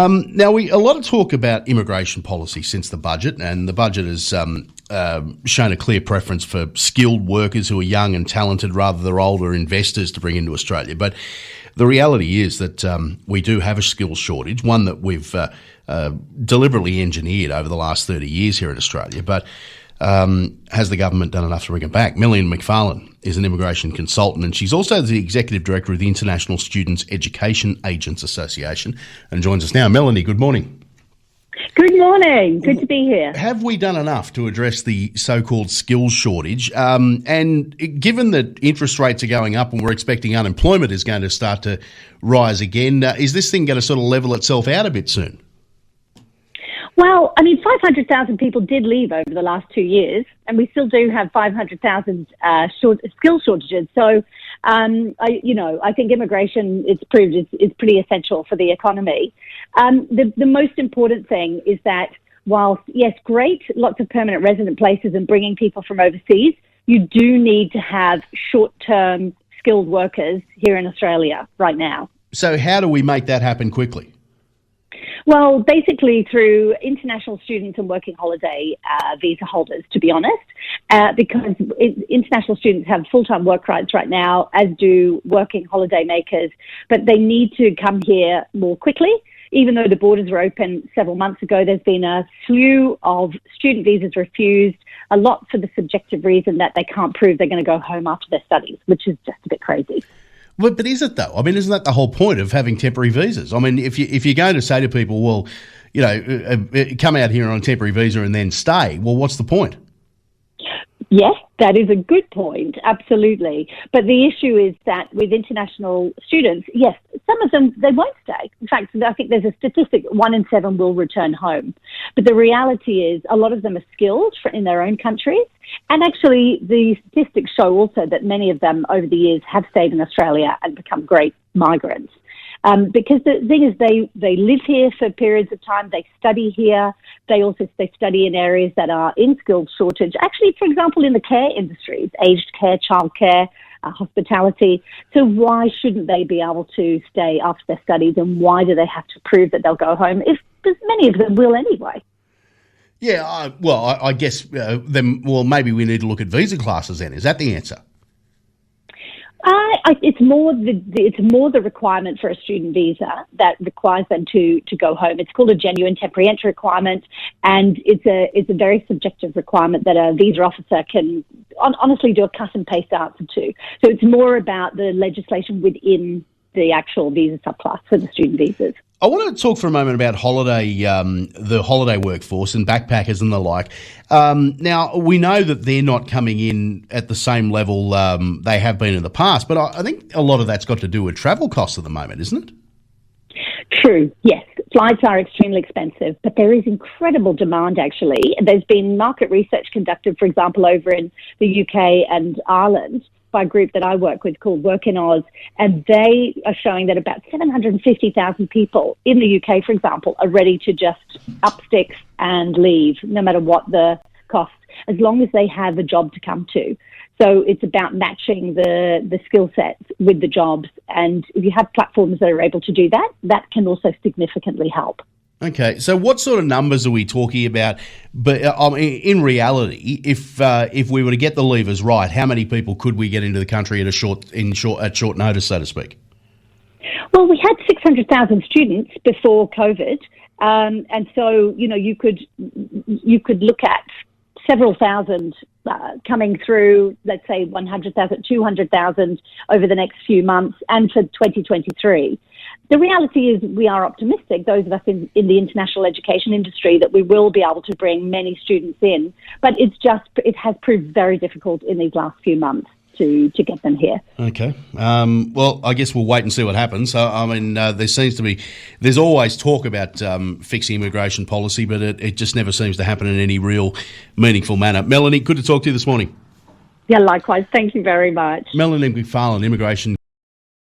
Now, a lot of talk about immigration policy since the budget, and the budget has shown a clear preference for skilled workers who are young and talented rather than older investors to bring into Australia. But the reality is that we do have a skills shortage, one that we've deliberately engineered over the last 30 years here in Australia. But has the government done enough to bring it back? Melanie McFarlane is an immigration consultant, and she's also the executive director of the International Students Education Agents Association and joins us now. Melanie, good morning. Good morning. Good to be here. Have we done enough to address the so-called skills shortage? And given that interest rates are going up and we're expecting unemployment is going to start to rise again, is this thing going to sort of level itself out a bit soon? Well, I mean, 500,000 people did leave over the last 2 years, and we still do have 500,000 skill shortages. So, I think immigration, it's proved, is pretty essential for the economy. The most important thing is that whilst, yes, great, lots of permanent resident places and bringing people from overseas, you do need to have short-term skilled workers here in Australia right now. So how do we make that happen quickly? Well, basically through international students and working holiday visa holders, to be honest, because international students have full-time work rights right now, as do working holiday makers, but they need to come here more quickly. Even though the borders were open several months ago, there's been a slew of student visas refused, a lot for the subjective reason that they can't prove they're going to go home after their studies, which is just a bit crazy. But is it though? I mean, isn't that the whole point of having temporary visas? I mean, if you're going to say to people, well, come out here on a temporary visa and then stay, well, what's the point? Yes, that is a good point, absolutely. But the issue is that with international students, yes, some of them, they won't stay. In fact, I think there's a statistic, 1 in 7 will return home. But the reality is a lot of them are skilled in their own countries. And actually, the statistics show also that many of them over the years have stayed in Australia and become great migrants. Because the thing is, they live here for periods of time, they study here, they study in areas that are in skills shortage. Actually, for example, in the care industries, aged care, childcare, hospitality. So why shouldn't they be able to stay after their studies, and why do they have to prove that they'll go home? Because many of them will anyway. Yeah, I guess maybe we need to look at visa classes then. Is that the answer? It's more the requirement for a student visa that requires them to go home. It's called a genuine temporary entry requirement, and it's a very subjective requirement that a visa officer can honestly do a cut and paste answer to. So it's more about the legislation within the actual visa subclass for the student visas. I want to talk for a moment about the holiday workforce and backpackers and the like. Now, we know that they're not coming in at the same level they have been in the past, but I think a lot of that's got to do with travel costs at the moment, isn't it? True, yes. Flights are extremely expensive, but there is incredible demand, actually. There's been market research conducted, for example, over in the UK and Ireland, by a group that I work with called Work in Oz, and they are showing that about 750,000 people in the UK, for example, are ready to just up sticks and leave, no matter what the cost, as long as they have a job to come to. So it's about matching the skill sets with the jobs, and if you have platforms that are able to do that, that can also significantly help. Okay, so what sort of numbers are we talking about? But in reality, if we were to get the levers right, how many people could we get into the country at short notice, so to speak? Well, we had 600,000 students before COVID, and so you could look at several thousand coming through, let's say 100,000, 200,000 over the next few months, and for 2023. The reality is we are optimistic, those of us in the international education industry, that we will be able to bring many students in, but it has proved very difficult in these last few months to get them here. Okay. Well, I guess we'll wait and see what happens. I mean, there's always talk about fixing immigration policy, but it just never seems to happen in any real meaningful manner. Melanie, good to talk to you this morning. Yeah, likewise. Thank you very much. Melanie McFarlane, immigration